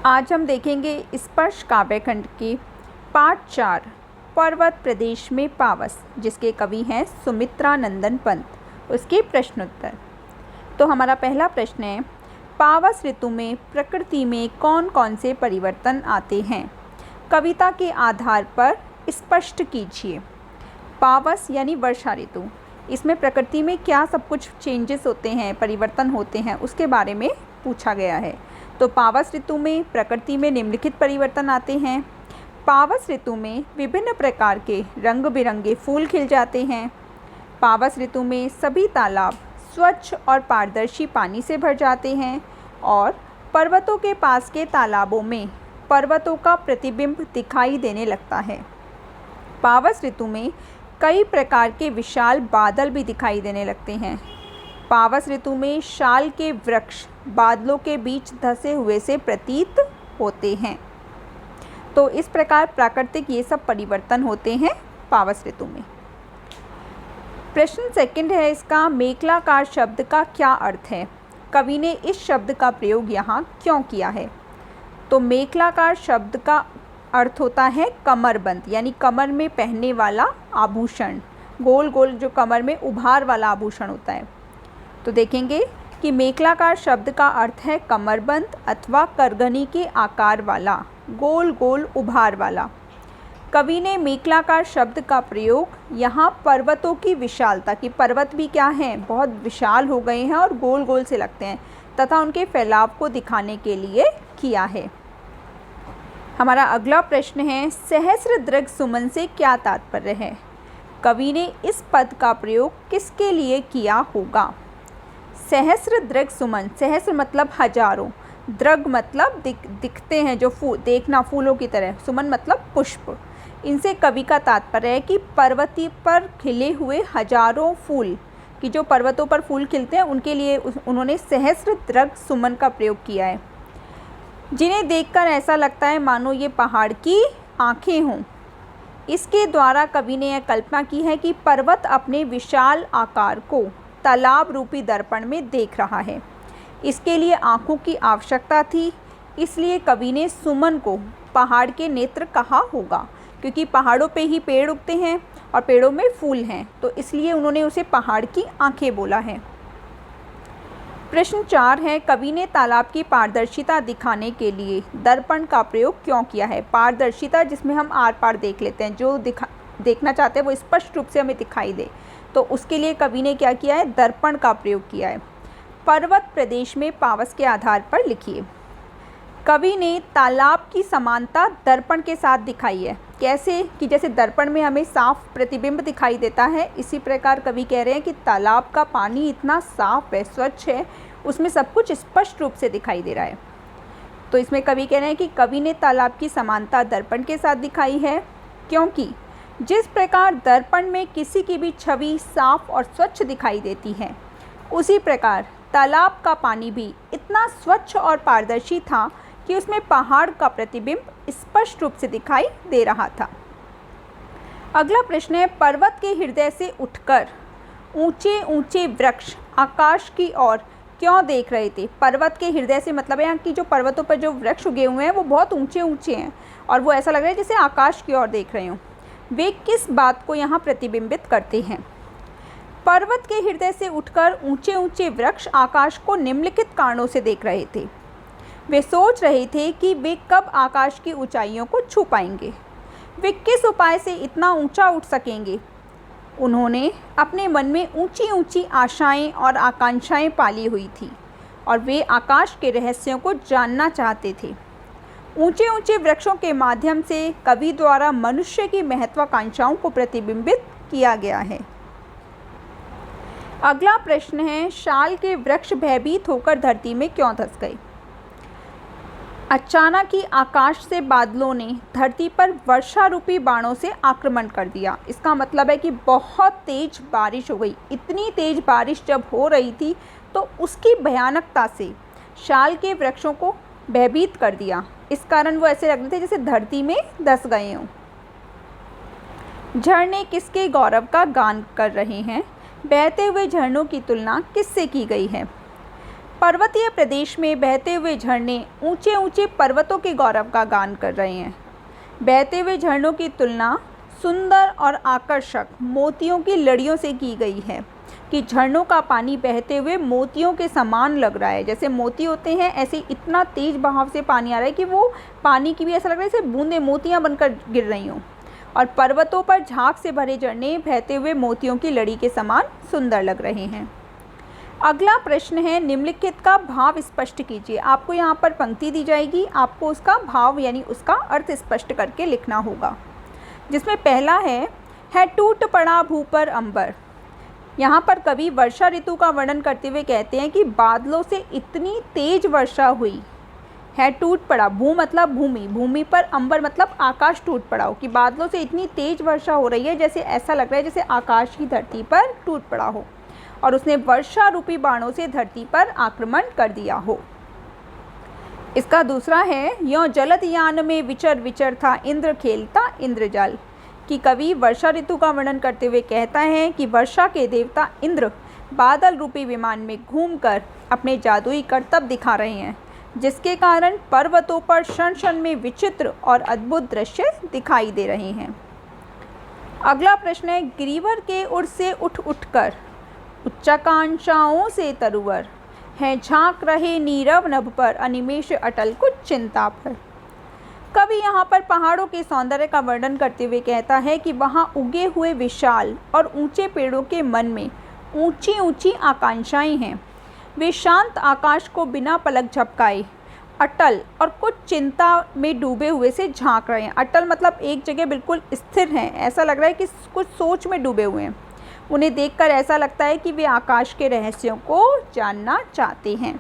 आज हम देखेंगे स्पर्श काव्यखंड के पाठ 4 पर्वत प्रदेश में पावस, जिसके कवि हैं सुमित्रा नंदन पंत। उसके प्रश्नोत्तर। तो हमारा पहला प्रश्न है, पावस ऋतु में प्रकृति में कौन कौन से परिवर्तन आते हैं? कविता के आधार पर स्पष्ट कीजिए। पावस यानी वर्षा ऋतु, इसमें प्रकृति में क्या सब कुछ चेंजेस होते हैं, परिवर्तन होते हैं, उसके बारे में पूछा गया है। तो पावस ऋतु में प्रकृति में निम्नलिखित परिवर्तन आते हैं। पावस ऋतु में विभिन्न प्रकार के रंग बिरंगे फूल खिल जाते हैं। पावस ऋतु में सभी तालाब स्वच्छ और पारदर्शी पानी से भर जाते हैं और पर्वतों के पास के तालाबों में पर्वतों का प्रतिबिंब दिखाई देने लगता है। पावस ऋतु में कई प्रकार के विशाल बादल भी दिखाई देने लगते हैं। पावस ऋतु में शाल के वृक्ष बादलों के बीच धंसे हुए से प्रतीत होते हैं। तो इस प्रकार प्राकृतिक ये सब परिवर्तन होते हैं पावस ऋतु में। प्रश्न सेकंड है इसका, मेखलाकार शब्द का क्या अर्थ है? कवि ने इस शब्द का प्रयोग यहाँ क्यों किया है? तो मेखलाकार शब्द का अर्थ होता है कमरबंद, यानी कमर में पहनने वाला आभूषण, गोल गोल जो कमर में उभार वाला आभूषण होता है। तो देखेंगे कि मेखलाकार शब्द का अर्थ है कमरबंद अथवा करगनी के आकार वाला, गोल गोल उभार वाला। कवि ने मेखलाकार शब्द का प्रयोग यहाँ पर्वतों की विशालता, कि पर्वत भी क्या हैं, बहुत विशाल हो गए हैं और गोल गोल से लगते हैं, तथा उनके फैलाव को दिखाने के लिए किया है। हमारा अगला प्रश्न है, सहस्रदृग सुमन से क्या तात्पर्य है? कवि ने इस पद का प्रयोग किसके लिए किया होगा? सहस्रदृग सुमन, सहस्र मतलब हजारों, दृग मतलब दिखते हैं जो देखना फूलों की तरह, सुमन मतलब पुष्प। इनसे कवि का तात्पर्य है कि पर्वती पर खिले हुए हजारों फूल, कि जो पर्वतों पर फूल खिलते हैं उनके लिए उन्होंने सहस्रदृग सुमन का प्रयोग किया है, जिन्हें देखकर ऐसा लगता है मानो ये पहाड़ की आँखें हों। इसके द्वारा कवि ने यह कल्पना की है कि पर्वत अपने विशाल आकार को तालाब रूपी दर्पण में देख रहा है। इसके लिए आँखों की आवश्यकता थी, इसलिए कवि ने सुमन को पहाड़ के नेत्र कहा होगा, क्योंकि पहाड़ों पे ही पेड़ उगते हैं और पेड़ों में फूल हैं, तो इसलिए उन्होंने उसे पहाड़ की आँखें बोला है। प्रश्न 4 है, कवि ने तालाब की पारदर्शिता दिखाने के लिए दर्पण का प्रयोग क्यों किया है? पारदर्शिता जिसमें हम आर पार देख लेते हैं, जो देखना चाहते हैं वो स्पष्ट रूप से हमें दिखाई दे, तो उसके लिए कवि ने क्या किया है? दर्पण का प्रयोग किया है। पर्वत प्रदेश में पावस के आधार पर लिखिए। कवि ने तालाब की समानता दर्पण के साथ दिखाई है। कैसे? कि जैसे दर्पण में हमें साफ प्रतिबिंब दिखाई देता है, इसी प्रकार कवि कह रहे हैं कि तालाब का पानी इतना साफ है, स्वच्छ है, उसमें सब कुछ स्पष्ट रूप से दिखाई दे रहा है। तो इसमें कवि कह रहे हैं कि कवि ने तालाब की समानता दर्पण के साथ दिखाई है, क्योंकि जिस प्रकार दर्पण में किसी की भी छवि साफ और स्वच्छ दिखाई देती है, उसी प्रकार तालाब का पानी भी इतना स्वच्छ और पारदर्शी था कि उसमें पहाड़ का प्रतिबिंब स्पष्ट रूप से दिखाई दे रहा था। अगला प्रश्न है, पर्वत के हृदय से उठकर ऊंचे ऊंचे वृक्ष आकाश की ओर क्यों देख रहे थे? पर्वत के हृदय से मतलब है यहाँ की जो पर्वतों पर जो वृक्ष उगे हुए हैं वो बहुत ऊंचे ऊंचे हैं और वो ऐसा लग रहा है जैसे आकाश की ओर देख रहे हों। वे किस बात को यहाँ प्रतिबिंबित करते हैं? पर्वत के हृदय से उठकर ऊंचे ऊंचे वृक्ष आकाश को निम्नलिखित कारणों से देख रहे थे। वे सोच रहे थे कि वे कब आकाश की ऊंचाइयों को छू पाएंगे, वे किस उपाय से इतना ऊंचा उठ सकेंगे। उन्होंने अपने मन में ऊंची ऊंची आशाएं और आकांक्षाएं पाली हुई थी और वे आकाश के रहस्यों को जानना चाहते थे। ऊंचे ऊंचे वृक्षों के माध्यम से कवि द्वारा मनुष्य की महत्वाकांक्षाओं को प्रतिबिंबित किया गया है। अगला प्रश्न है, शाल के वृक्ष भयभीत होकर धरती में क्यों धंस गए? अचानक ही आकाश से बादलों ने धरती पर वर्षा रूपी बाणों से आक्रमण कर दिया। इसका मतलब है कि बहुत तेज बारिश हो गई। इतनी तेज बारिश जब हो रही थी तो उसकी भयानकता से शाल के वृक्षों को भयभीत कर दिया। इस कारण वो ऐसे लग रहे थे जैसे धरती में धंस गए हों। झरने किसके गौरव का गान कर रहे हैं? बहते हुए झरनों की तुलना किससे की गई है? पर्वतीय प्रदेश में बहते हुए झरने ऊंचे ऊंचे पर्वतों के गौरव का गान कर रहे हैं। बहते हुए झरनों की तुलना सुंदर और आकर्षक मोतियों की लड़ियों से की गई है कि झरनों का पानी बहते हुए मोतियों के समान लग रहा है। जैसे मोती होते हैं, ऐसे इतना तेज बहाव से पानी आ रहा है कि वो पानी की भी ऐसा लग रहा है जैसे बूंदें मोतियां बनकर गिर रही हों। और पर्वतों पर झाग से भरे झरने बहते हुए मोतियों की लड़ी के समान सुंदर लग रहे हैं। अगला प्रश्न है, निम्नलिखित का भाव स्पष्ट कीजिए। आपको यहाँ पर पंक्ति दी जाएगी, आपको उसका भाव यानी उसका अर्थ स्पष्ट करके लिखना होगा। जिसमें पहला है टूट पड़ा भू पर अंबर। यहाँ पर कवि वर्षा ऋतु का वर्णन करते हुए कहते हैं कि बादलों से इतनी तेज वर्षा हुई है, टूट पड़ा, भू मतलब भूमि, भूमि पर अंबर मतलब आकाश टूट पड़ा हो, कि बादलों से इतनी तेज वर्षा हो रही है जैसे ऐसा लग रहा है जैसे आकाश ही धरती पर टूट पड़ा हो और उसने वर्षा रूपी बाणों से धरती पर आक्रमण कर दिया हो। इसका दूसरा है, यों जलद यान में विचर विचर था इंद्र खेलता इंद्रजाल। कि कवि वर्षा ऋतु का वर्णन करते हुए कहता है कि वर्षा के देवता इंद्र बादल रूपी विमान में घूमकर अपने जादुई करतब दिखा रहे हैं, जिसके कारण पर्वतों पर क्षण क्षण में विचित्र और अद्भुत दृश्य दिखाई दे रहे हैं। अगला प्रश्न है, गिरिवर के उर से उठ उठकर उच्चाकांक्षाओं से तरुवर हैं झांक रहे नीरव नभ पर अनिमेष अटल कुछ चिंता पर। कवि यहाँ पर पहाड़ों के सौंदर्य का वर्णन करते हुए कहता है कि वहाँ उगे हुए विशाल और ऊंचे पेड़ों के मन में ऊंची ऊंची आकांक्षाएं हैं। वे शांत आकाश को बिना पलक झपकाए अटल और कुछ चिंता में डूबे हुए से झांक रहे हैं। अटल मतलब एक जगह बिल्कुल स्थिर हैं, ऐसा लग रहा है कि कुछ सोच में डूबे हुए हैं। उन्हें देखकर ऐसा लगता है कि वे आकाश के रहस्यों को जानना चाहते हैं।